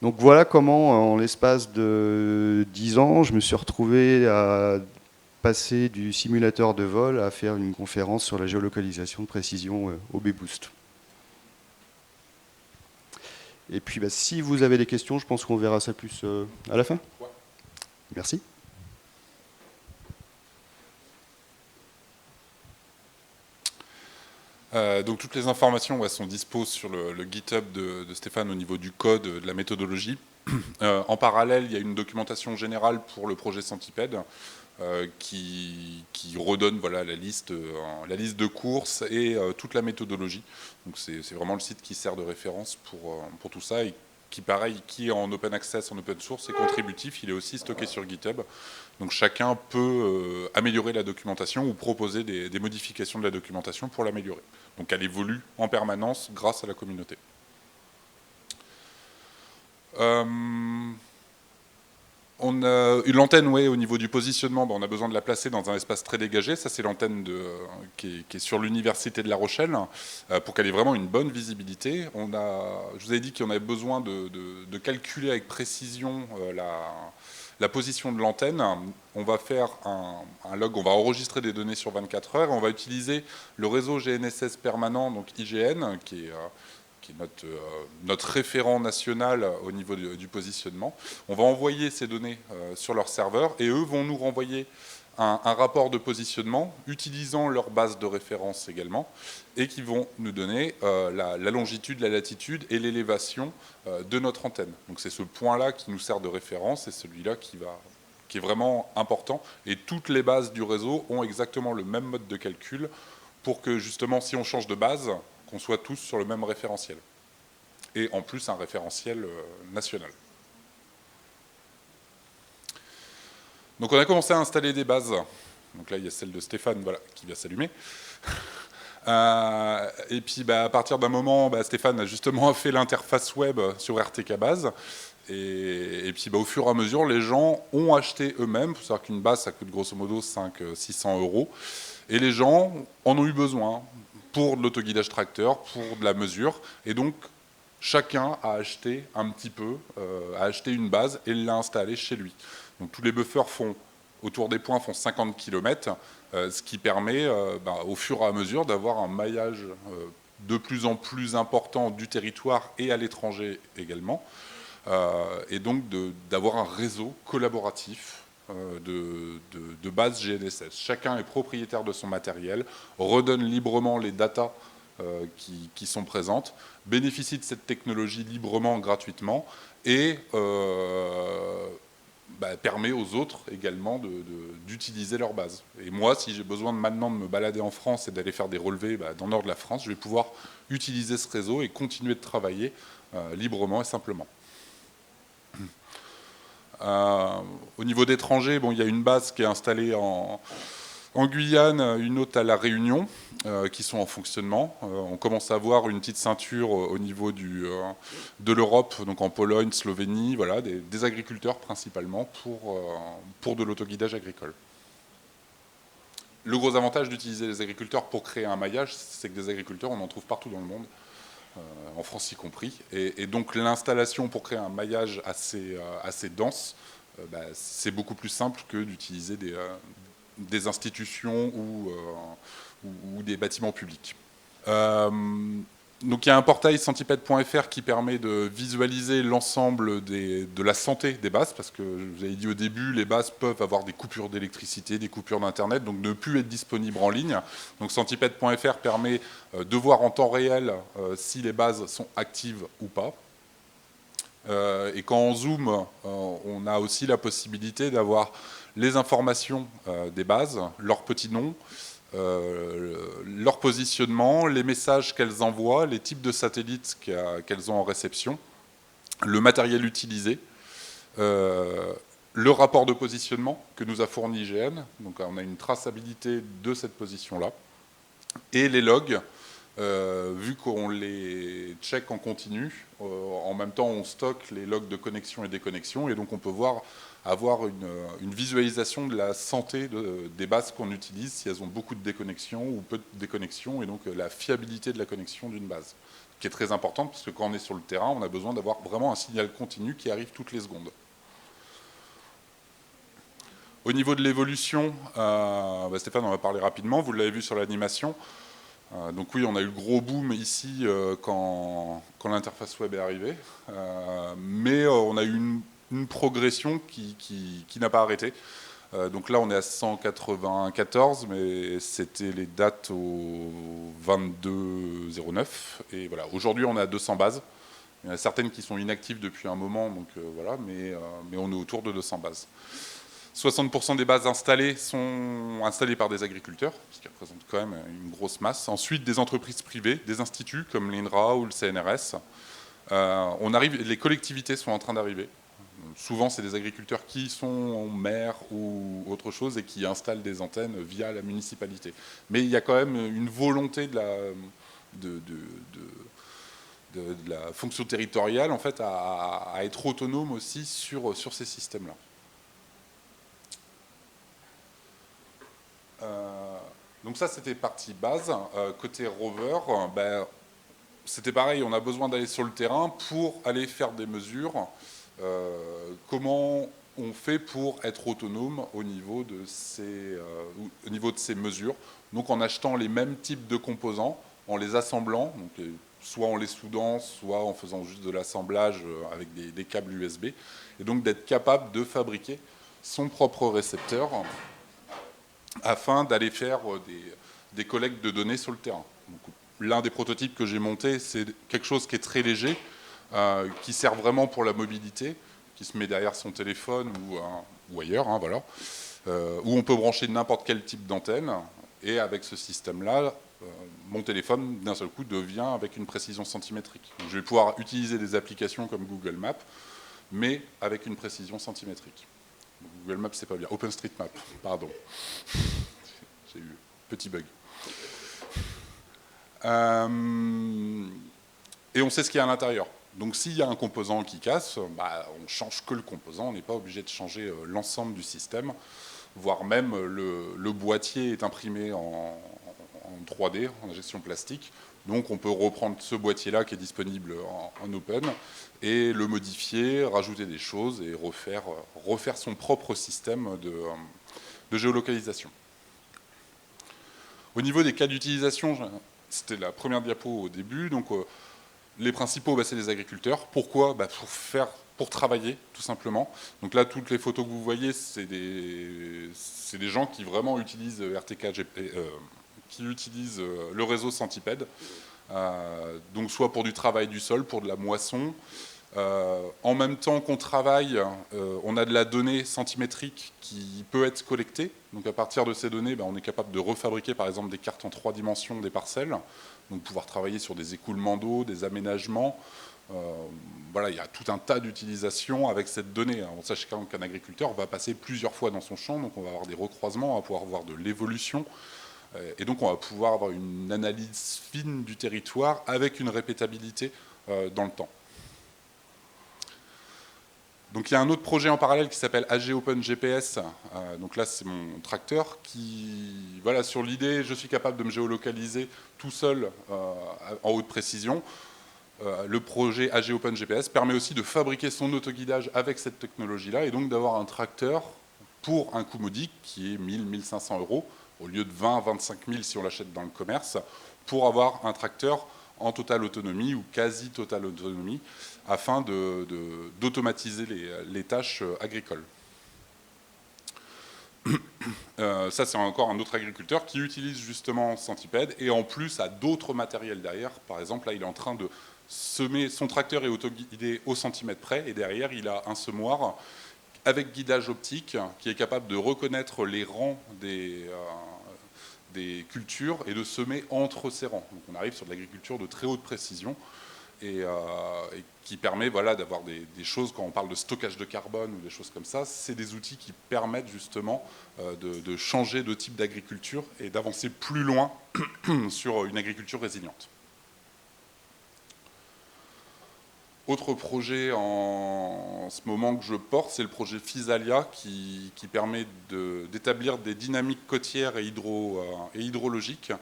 Donc voilà comment, en l'espace de 10 ans, je me suis retrouvé à passer du simulateur de vol à faire une conférence sur la géolocalisation de précision au B-Boost. Et puis bah, si vous avez des questions, je pense qu'on verra ça plus à la fin. Ouais. Merci. Donc toutes les informations sont dispo sur le GitHub de Stéphane au niveau du code, de la méthodologie. En parallèle, il y a une documentation générale pour le projet Centipede qui redonne voilà, la liste de courses et toute la méthodologie. Donc c'est vraiment le site qui sert de référence pour tout ça et qui, pareil, qui est en open access, en open source et contributif. Il est aussi stocké sur GitHub. Donc chacun peut améliorer la documentation ou proposer des modifications de la documentation pour l'améliorer. Donc elle évolue en permanence grâce à la communauté. On a une l'antenne, au niveau du positionnement, on a besoin de la placer dans un espace très dégagé. Ça, c'est l'antenne qui est sur l'université de La Rochelle, pour qu'elle ait vraiment une bonne visibilité. Je vous avais dit qu'on avait besoin de calculer avec précision la position de l'antenne. On va faire un log, on va enregistrer des données sur 24 heures, et on va utiliser le réseau GNSS permanent, donc IGN, qui est notre référent national au niveau du positionnement. On va envoyer ces données sur leur serveur et eux vont nous renvoyer un rapport de positionnement utilisant leur base de référence également et qui vont nous donner la longitude, la latitude et l'élévation de notre antenne. Donc c'est ce point-là qui nous sert de référence et celui-là qui est vraiment important. Et toutes les bases du réseau ont exactement le même mode de calcul pour que justement si on change de base, qu'on soit tous sur le même référentiel. Et en plus, un référentiel national. Donc on a commencé à installer des bases. Donc là, il y a celle de Stéphane qui va s'allumer. Et puis à partir d'un moment, Stéphane a justement fait l'interface web sur RTK Base. Et puis au fur et à mesure, les gens ont acheté eux-mêmes. Il faut savoir qu'une base, ça coûte grosso modo 500-600 €. Et les gens en ont eu besoin pour de l'autoguidage tracteur, pour de la mesure. Et donc, chacun a acheté un petit peu, a acheté une base et l'a installée chez lui. Donc tous les buffers autour des points font 50 km, ce qui permet au fur et à mesure d'avoir un maillage de plus en plus important du territoire et à l'étranger également. Et donc d'avoir un réseau collaboratif de base GNSS. Chacun est propriétaire de son matériel, redonne librement les datas qui sont présentes, bénéficie de cette technologie librement, gratuitement, et permet aux autres également d'utiliser leur base. Et moi, si j'ai besoin maintenant de me balader en France et d'aller faire des relevés dans le nord de la France, je vais pouvoir utiliser ce réseau et continuer de travailler librement et simplement. Au niveau d'étrangers, il y a une base qui est installée en Guyane, une autre à La Réunion, qui sont en fonctionnement. On commence à voir une petite ceinture au niveau de l'Europe, donc en Pologne, Slovénie, voilà, des agriculteurs principalement pour de l'autoguidage agricole. Le gros avantage d'utiliser les agriculteurs pour créer un maillage, c'est que des agriculteurs, on en trouve partout dans le monde. En France y compris, et donc l'installation pour créer un maillage assez dense, c'est beaucoup plus simple que d'utiliser des institutions ou des bâtiments publics. Donc il y a un portail centipede.fr qui permet de visualiser l'ensemble de la santé des bases, parce que je vous avais dit au début, les bases peuvent avoir des coupures d'électricité, des coupures d'internet, donc ne plus être disponibles en ligne. Donc centipede.fr permet de voir en temps réel si les bases sont actives ou pas. Et quand on zoome, on a aussi la possibilité d'avoir les informations des bases, leur petit nom, leur positionnement, les messages qu'elles envoient, les types de satellites qu'elles ont en réception, le matériel utilisé, le rapport de positionnement que nous a fourni IGN, donc on a une traçabilité de cette position-là, et les logs, vu qu'on les check en continu, en même temps on stocke les logs de connexion et déconnexion, et donc on peut avoir une visualisation de la santé des bases qu'on utilise, si elles ont beaucoup de déconnexions ou peu de déconnexions, et donc la fiabilité de la connexion d'une base. qui est très importante, parce que quand on est sur le terrain, on a besoin d'avoir vraiment un signal continu qui arrive toutes les secondes. Au niveau de l'évolution, Stéphane en va parler rapidement, vous l'avez vu sur l'animation. Donc oui, on a eu le gros boom ici quand l'interface web est arrivée, mais on a eu une progression qui n'a pas arrêté. Donc là, on est à 194, mais c'était les dates au 22-09. Et voilà, aujourd'hui, on est à 200 bases. Il y en a certaines qui sont inactives depuis un moment, donc voilà, mais on est autour de 200 bases. 60% des bases installées sont installées par des agriculteurs, ce qui représente quand même une grosse masse. Ensuite, des entreprises privées, des instituts comme l'INRA ou le CNRS. Les collectivités sont en train d'arriver. Souvent, c'est des agriculteurs qui sont maires ou autre chose et qui installent des antennes via la municipalité. Mais il y a quand même une volonté de la fonction territoriale en fait, à être autonome aussi sur ces systèmes-là. Donc ça, c'était partie base. Côté rover, c'était pareil, on a besoin d'aller sur le terrain pour aller faire des mesures. Comment on fait pour être autonome au niveau de ces mesures? Donc en achetant les mêmes types de composants, en les assemblant, donc soit en les soudant, soit en faisant juste de l'assemblage avec des câbles USB, et donc d'être capable de fabriquer son propre récepteur afin d'aller faire des collectes de données sur le terrain. L'un des prototypes que j'ai monté, c'est quelque chose qui est très léger, qui sert vraiment pour la mobilité, qui se met derrière son téléphone ou ailleurs, hein, voilà, où on peut brancher n'importe quel type d'antenne, et avec ce système-là, mon téléphone, d'un seul coup, devient avec une précision centimétrique. Donc, je vais pouvoir utiliser des applications comme Google Maps, mais avec une précision centimétrique. Google Maps, c'est pas bien. OpenStreetMap, pardon. J'ai eu un petit bug. Et on sait ce qu'il y a à l'intérieur. Donc s'il y a un composant qui casse, on change que le composant, on n'est pas obligé de changer l'ensemble du système, voire même le boîtier est imprimé en 3D, en injection plastique. Donc on peut reprendre ce boîtier-là qui est disponible en open et le modifier, rajouter des choses et refaire son propre système de géolocalisation. Au niveau des cas d'utilisation, c'était la première diapo au début, donc les principaux, c'est les agriculteurs. Pourquoi? Pour travailler, tout simplement. Donc là, toutes les photos que vous voyez, c'est des gens qui vraiment utilisent RTK, qui utilisent le réseau Centipede. Donc soit pour du travail du sol, pour de la moisson. En même temps qu'on travaille, on a de la donnée centimétrique qui peut être collectée. Donc à partir de ces données, on est capable de refabriquer par exemple des cartes en 3 dimensions des parcelles. Donc pouvoir travailler sur des écoulements d'eau, des aménagements. Voilà, il y a tout un tas d'utilisations avec cette donnée. On sache qu'un agriculteur va passer plusieurs fois dans son champ, donc on va avoir des recroisements, on va pouvoir voir de l'évolution. Et donc on va pouvoir avoir une analyse fine du territoire avec une répétabilité dans le temps. Donc il y a un autre projet en parallèle qui s'appelle AG Open GPS. Donc là c'est mon tracteur qui, voilà, sur l'idée, je suis capable de me géolocaliser tout seul en haute précision. Le projet AG Open GPS permet aussi de fabriquer son autoguidage avec cette technologie-là et donc d'avoir un tracteur pour un coût modique qui est 1000-1500 € au lieu de 20-25 000 si on l'achète dans le commerce, pour avoir un tracteur en totale autonomie ou quasi totale autonomie afin d'automatiser les tâches agricoles. Ça, c'est encore un autre agriculteur qui utilise justement Centipede et en plus a d'autres matériels derrière. Par exemple, là, il est en train de semer, son tracteur est autoguidé au centimètre près et derrière, il a un semoir avec guidage optique qui est capable de reconnaître les rangs des cultures et de semer entre ces rangs. Donc on arrive sur de l'agriculture de très haute précision et qui permet, voilà, d'avoir des choses, quand on parle de stockage de carbone ou des choses comme ça, c'est des outils qui permettent justement de changer de type d'agriculture et d'avancer plus loin sur une agriculture résiliente. Autre projet en ce moment que je porte, c'est le projet Physalia qui permet d'établir des dynamiques côtières et hydrologiques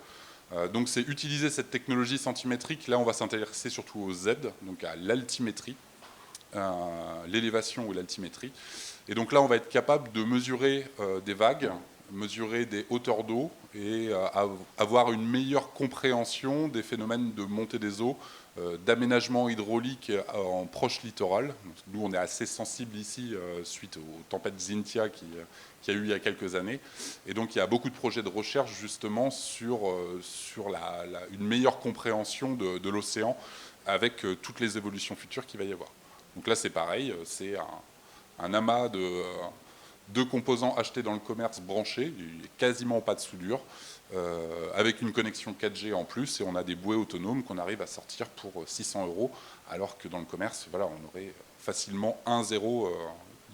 Donc c'est utiliser cette technologie centimétrique. Là, on va s'intéresser surtout au Z, donc à l'altimétrie, l'élévation ou l'altimétrie. Et donc là, on va être capable de mesurer des vagues, mesurer des hauteurs d'eau et avoir une meilleure compréhension des phénomènes de montée des eaux, d'aménagement hydraulique en proche littoral. Nous, on est assez sensible ici suite aux tempêtes Xynthia qu'il y a eu il y a quelques années. Et donc, il y a beaucoup de projets de recherche justement sur une meilleure compréhension de l'océan avec toutes les évolutions futures qu'il va y avoir. Donc là, c'est pareil, c'est un amas de composants achetés dans le commerce branchés, il n'y a quasiment pas de soudure, avec une connexion 4G en plus, et on a des bouées autonomes qu'on arrive à sortir pour 600 €, alors que dans le commerce, voilà, on aurait facilement 1 zéro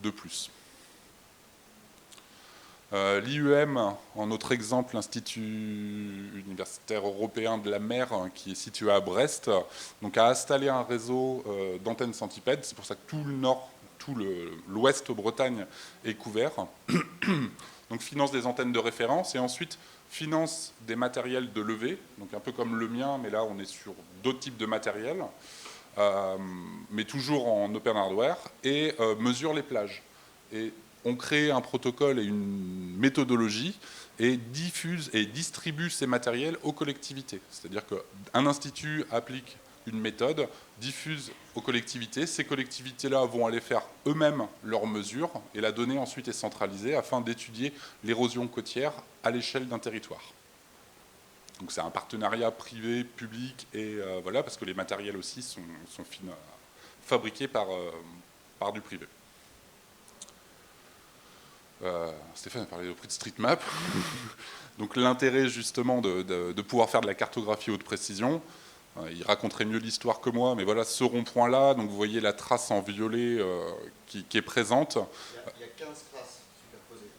de plus. L'IUM, en autre exemple, l'Institut universitaire européen de la mer, qui est situé à Brest, donc a installé un réseau d'antennes centipèdes. C'est pour ça que tout le nord, tout l'ouest Bretagne est couvert. Donc finance des antennes de référence et ensuite finance des matériels de levée, donc un peu comme le mien, mais là on est sur d'autres types de matériel, mais toujours en open hardware, et mesure les plages. Et on crée un protocole et une méthodologie et diffuse et distribue ces matériels aux collectivités. C'est-à-dire qu'un institut applique une méthode, diffuse aux collectivités. Ces collectivités-là vont aller faire eux-mêmes leurs mesures et la donnée ensuite est centralisée afin d'étudier l'érosion côtière à l'échelle d'un territoire. Donc c'est un partenariat privé-public et voilà, parce que les matériels aussi sont fabriqués par du privé. Stéphane a parlé au prix de StreetMap. Donc l'intérêt justement de pouvoir faire de la cartographie haute précision, il raconterait mieux l'histoire que moi, mais voilà ce rond-point-là, donc vous voyez la trace en violet qui est présente. Il y a 15 traces superposées.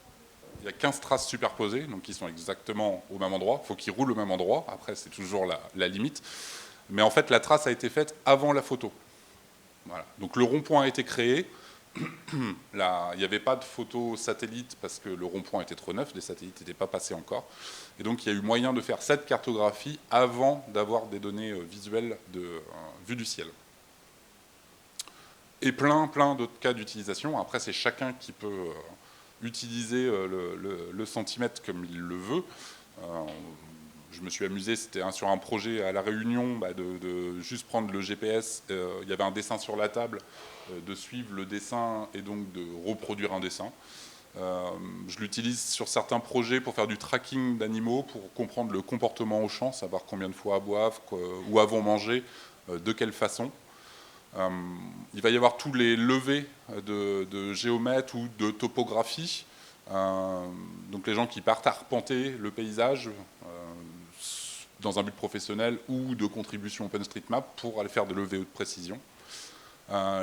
Il y a 15 traces superposées, donc qui sont exactement au même endroit. Il faut qu'ils roulent au même endroit, après c'est toujours la limite. Mais en fait la trace a été faite avant la photo. Voilà. Donc le rond-point a été créé. Là, il n'y avait pas de photo satellite parce que le rond-point était trop neuf, les satellites n'étaient pas passés encore. Et donc il y a eu moyen de faire cette cartographie avant d'avoir des données visuelles vue du ciel. Et plein d'autres cas d'utilisation. Après, c'est chacun qui peut utiliser le centimètre comme il le veut. Je me suis amusé, c'était sur un projet à La Réunion, de juste prendre le GPS, il y avait un dessin sur la table, de suivre le dessin et donc de reproduire un dessin. Je l'utilise sur certains projets pour faire du tracking d'animaux, pour comprendre le comportement au champ, savoir combien de fois boivent, où vont manger, de quelle façon. Il va y avoir tous les levées de géomètres ou de topographie. Donc les gens qui partent arpenter le paysage dans un but professionnel ou de contribution OpenStreetMap pour aller faire de levées haute précision.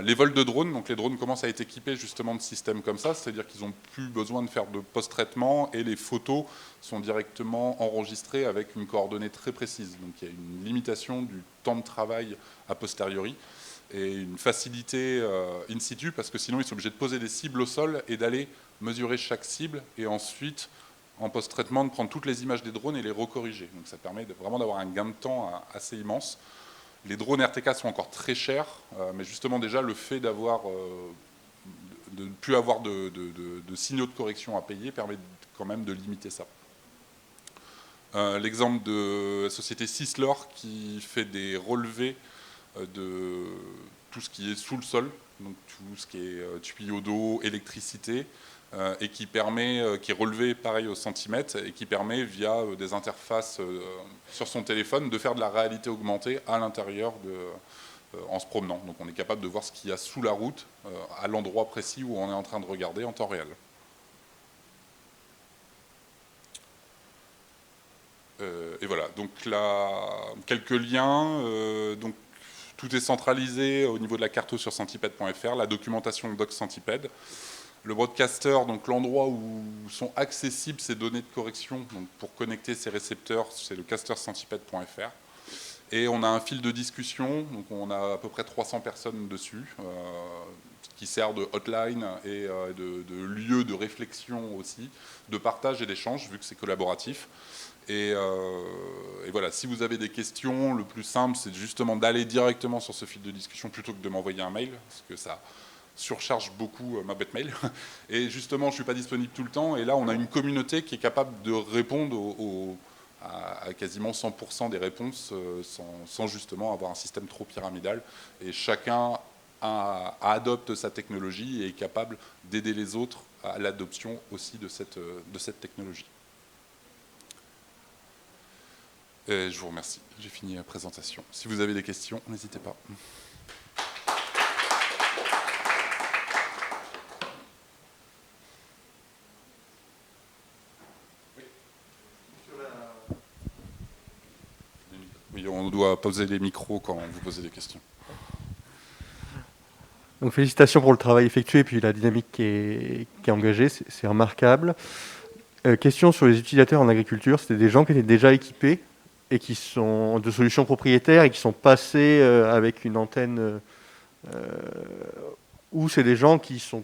Les vols de drones, donc les drones commencent à être équipés justement de systèmes comme ça, c'est-à-dire qu'ils n'ont plus besoin de faire de post-traitement et les photos sont directement enregistrées avec une coordonnée très précise. Donc il y a une limitation du temps de travail a posteriori et une facilité in situ parce que sinon ils sont obligés de poser des cibles au sol et d'aller mesurer chaque cible et ensuite en post-traitement de prendre toutes les images des drones et les recorriger. Donc ça permet vraiment d'avoir un gain de temps assez immense. Les drones RTK sont encore très chers, mais justement déjà le fait de ne plus avoir de signaux de correction à payer permet quand même de limiter ça. L'exemple de la société Syslor qui fait des relevés de tout ce qui est sous le sol, donc tout ce qui est tuyaux d'eau, électricité, et qui est relevé pareil au centimètre et qui permet via des interfaces sur son téléphone de faire de la réalité augmentée à l'intérieur en se promenant. Donc on est capable de voir ce qu'il y a sous la route à l'endroit précis où on est en train de regarder en temps réel. Et voilà, donc là, quelques liens. Donc, tout est centralisé au niveau de la carto sur centipede.fr, la documentation doc centipede. Le broadcaster, donc l'endroit où sont accessibles ces données de correction, donc pour connecter ces récepteurs, c'est le castercentipede.fr. Et on a un fil de discussion, donc on a à peu près 300 personnes dessus, qui sert de hotline et de lieu de réflexion aussi, de partage et d'échange, vu que c'est collaboratif. Et voilà, si vous avez des questions, le plus simple, c'est justement d'aller directement sur ce fil de discussion plutôt que de m'envoyer un mail, parce que ça surcharge beaucoup ma boîte mail. Et justement, je ne suis pas disponible tout le temps, et là, on a une communauté qui est capable de répondre à quasiment 100% des réponses sans justement avoir un système trop pyramidal. Et chacun adopte sa technologie et est capable d'aider les autres à l'adoption aussi de cette technologie. Et je vous remercie. J'ai fini la présentation. Si vous avez des questions, n'hésitez pas. Oui, on doit poser les micros quand vous posez des questions. Donc félicitations pour le travail effectué et puis la dynamique qui est engagée, c'est remarquable. Question sur les utilisateurs en agriculture, c'était des gens qui étaient déjà équipés et qui sont de solutions propriétaires et qui sont passés avec une antenne ou c'est des gens qui sont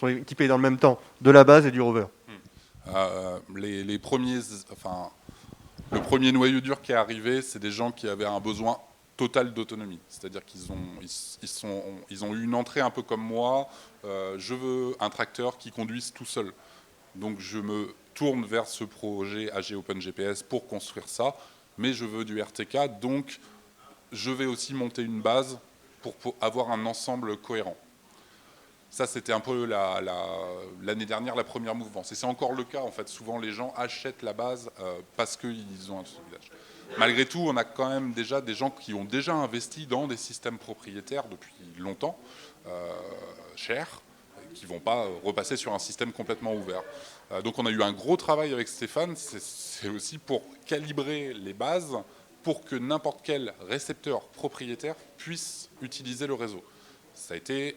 équipés dans le même temps de la base et du rover. Les premiers, enfin, le premier noyau dur qui est arrivé, c'est des gens qui avaient un besoin total d'autonomie. C'est-à-dire qu'ils ont eu une entrée un peu comme moi. Je veux un tracteur qui conduise tout seul. Donc je me tourne vers ce projet AG OpenGPS pour construire ça, mais je veux du RTK, donc je vais aussi monter une base pour avoir un ensemble cohérent. Ça, c'était un peu l'année dernière, la première mouvance. Et c'est encore le cas, en fait. Souvent, les gens achètent la base parce qu'ils ont un village. Malgré tout, on a quand même déjà des gens qui ont déjà investi dans des systèmes propriétaires depuis longtemps, chers, qui ne vont pas repasser sur un système complètement ouvert. Donc on a eu un gros travail avec Stéphane, c'est aussi pour calibrer les bases pour que n'importe quel récepteur propriétaire puisse utiliser le réseau. Ça a été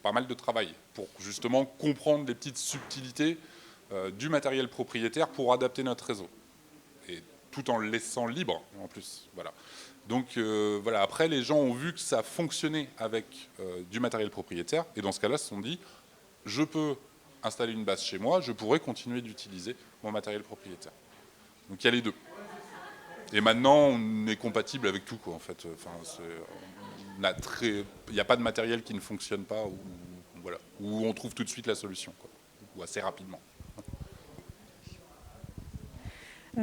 pas mal de travail pour justement comprendre les petites subtilités du matériel propriétaire pour adapter notre réseau. Et tout en le laissant libre en plus. Voilà. Donc voilà, après les gens ont vu que ça fonctionnait avec du matériel propriétaire et dans ce cas-là se sont dit je peux installer une base chez moi, je pourrais continuer d'utiliser mon matériel propriétaire. Donc il y a les deux. Et maintenant on est compatible avec tout quoi en fait. Enfin, il n'y a pas de matériel qui ne fonctionne pas voilà, où on trouve tout de suite la solution quoi, ou assez rapidement.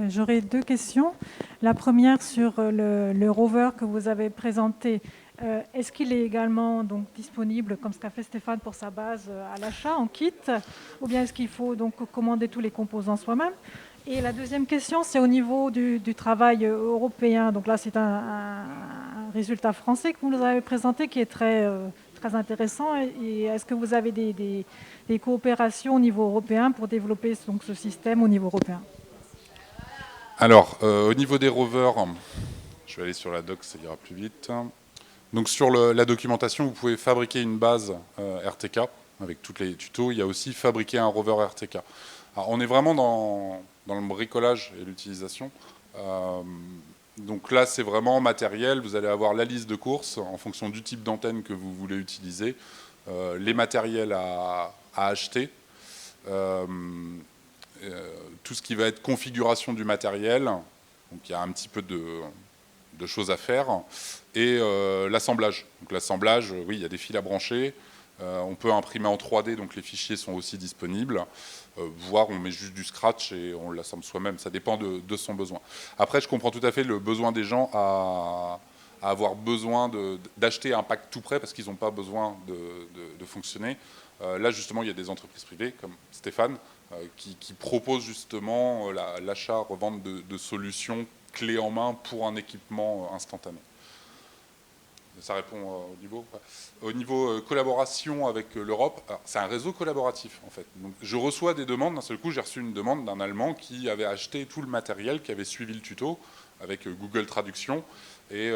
J'aurais deux questions. La première sur le rover que vous avez présenté. Est-ce qu'il est également donc, disponible, comme ce qu'a fait Stéphane pour sa base, à l'achat, en kit, ou bien est-ce qu'il faut donc commander tous les composants soi-même? Et la deuxième question, c'est au niveau du travail européen. Donc là, c'est un résultat français que vous nous avez présenté qui est très, très intéressant. Et est-ce que vous avez des coopérations au niveau européen pour développer donc, ce système au niveau européen? Alors, au niveau des rovers, je vais aller sur la doc, ça ira plus vite. Donc sur la documentation, vous pouvez fabriquer une base RTK avec tous les tutos. Il y a aussi fabriquer un rover RTK. Alors, on est vraiment dans le bricolage et l'utilisation. Donc là, c'est vraiment matériel. Vous allez avoir la liste de courses en fonction du type d'antenne que vous voulez utiliser, les matériels à acheter, tout ce qui va être configuration du matériel. Donc il y a un petit peu de choses à faire. Et l'assemblage. Donc l'assemblage, oui, il y a des fils à brancher. On peut imprimer en 3D, donc les fichiers sont aussi disponibles. Voire on met juste du scratch et on l'assemble soi-même. Ça dépend de son besoin. Après, je comprends tout à fait le besoin des gens à avoir besoin d'acheter un pack tout prêt parce qu'ils n'ont pas besoin de fonctionner. Là, justement, il y a des entreprises privées comme Stéphane qui proposent justement l'achat-revente de solutions clés en main pour un équipement instantané. Ça répond au niveau collaboration avec l'Europe. C'est un réseau collaboratif en fait. Donc, je reçois des demandes. D'un seul coup, j'ai reçu une demande d'un Allemand qui avait acheté tout le matériel, qui avait suivi le tuto avec Google Traduction et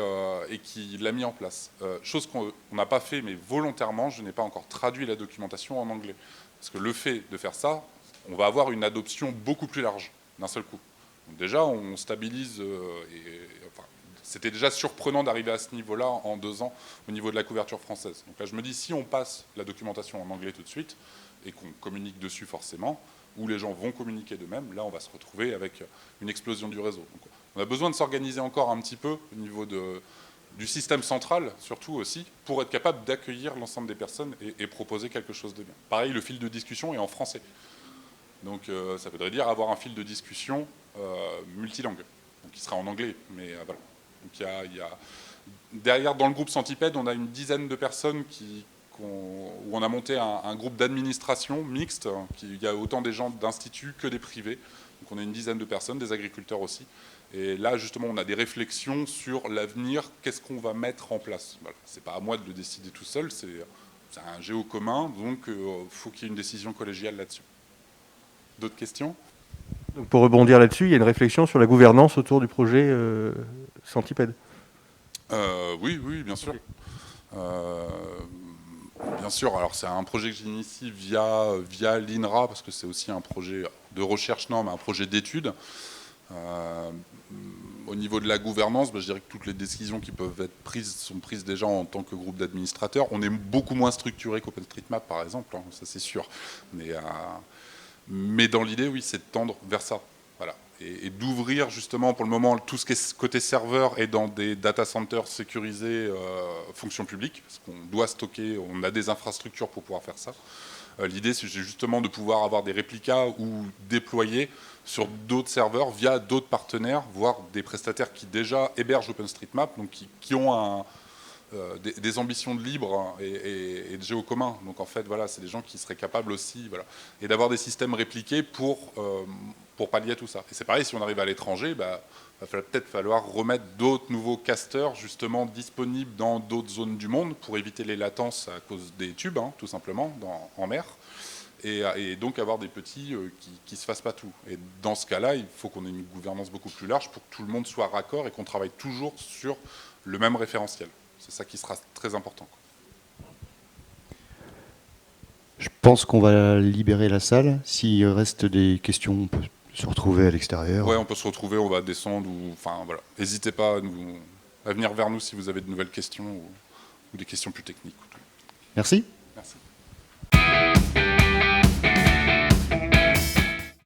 qui l'a mis en place. Chose qu'on n'a pas fait, mais volontairement, je n'ai pas encore traduit la documentation en anglais. Parce que le fait de faire ça, on va avoir une adoption beaucoup plus large d'un seul coup. Donc déjà, on stabilise c'était déjà surprenant d'arriver à ce niveau-là en 2 ans au niveau de la couverture française. Donc là, je me dis, si on passe la documentation en anglais tout de suite et qu'on communique dessus forcément, où les gens vont communiquer d'eux-mêmes, là on va se retrouver avec une explosion du réseau. Donc, on a besoin de s'organiser encore un petit peu au niveau du système central, surtout aussi, pour être capable d'accueillir l'ensemble des personnes et proposer quelque chose de bien. Pareil, le fil de discussion est en français. Donc ça voudrait dire avoir un fil de discussion multilingue, donc qui sera en anglais. Mais voilà. Donc il y a derrière, dans le groupe Centipède, on a une dizaine de personnes où on a monté un groupe d'administration mixte. Il y a autant des gens d'instituts que des privés. Donc on a une dizaine de personnes, des agriculteurs aussi. Et là, justement, on a des réflexions sur l'avenir, qu'est-ce qu'on va mettre en place. Voilà. Ce n'est pas à moi de le décider tout seul, c'est un géo commun, donc il faut qu'il y ait une décision collégiale là-dessus. D'autres questions ? Donc pour rebondir là-dessus, il y a une réflexion sur la gouvernance autour du projet Centipède. Oui, bien sûr. Bien sûr, alors c'est un projet que j'initie via l'INRA, parce que c'est aussi un projet de recherche, non, mais un projet d'étude. Au niveau de la gouvernance, je dirais que toutes les décisions qui peuvent être prises sont prises déjà en tant que groupe d'administrateurs. On est beaucoup moins structuré qu'OpenStreetMap, par exemple, ça c'est sûr. Mais dans l'idée, oui, c'est de tendre vers ça. Voilà. Et d'ouvrir justement pour le moment tout ce qui est côté serveur et dans des data centers sécurisés fonction publique, parce qu'on doit stocker, on a des infrastructures pour pouvoir faire ça. L'idée, c'est justement de pouvoir avoir des réplicas ou déployer sur d'autres serveurs via d'autres partenaires, voire des prestataires qui déjà hébergent OpenStreetMap, donc qui ont des ambitions de libre et de géo commun. Donc en fait, voilà, c'est des gens qui seraient capables aussi, voilà, et d'avoir des systèmes répliqués pour pallier à tout ça. Et c'est pareil, si on arrive à l'étranger, va peut-être falloir remettre d'autres nouveaux casters justement disponibles dans d'autres zones du monde pour éviter les latences à cause des tubes, tout simplement, en mer. Et donc avoir des petits qui ne se fassent pas tout. Et dans ce cas-là, il faut qu'on ait une gouvernance beaucoup plus large pour que tout le monde soit raccord et qu'on travaille toujours sur le même référentiel. C'est ça qui sera très important. Je pense qu'on va libérer la salle. S'il reste des questions, on peut se retrouver à l'extérieur. Oui, on peut se retrouver, on va descendre. Voilà. N'hésitez pas à venir vers nous si vous avez de nouvelles questions ou des questions plus techniques. Merci.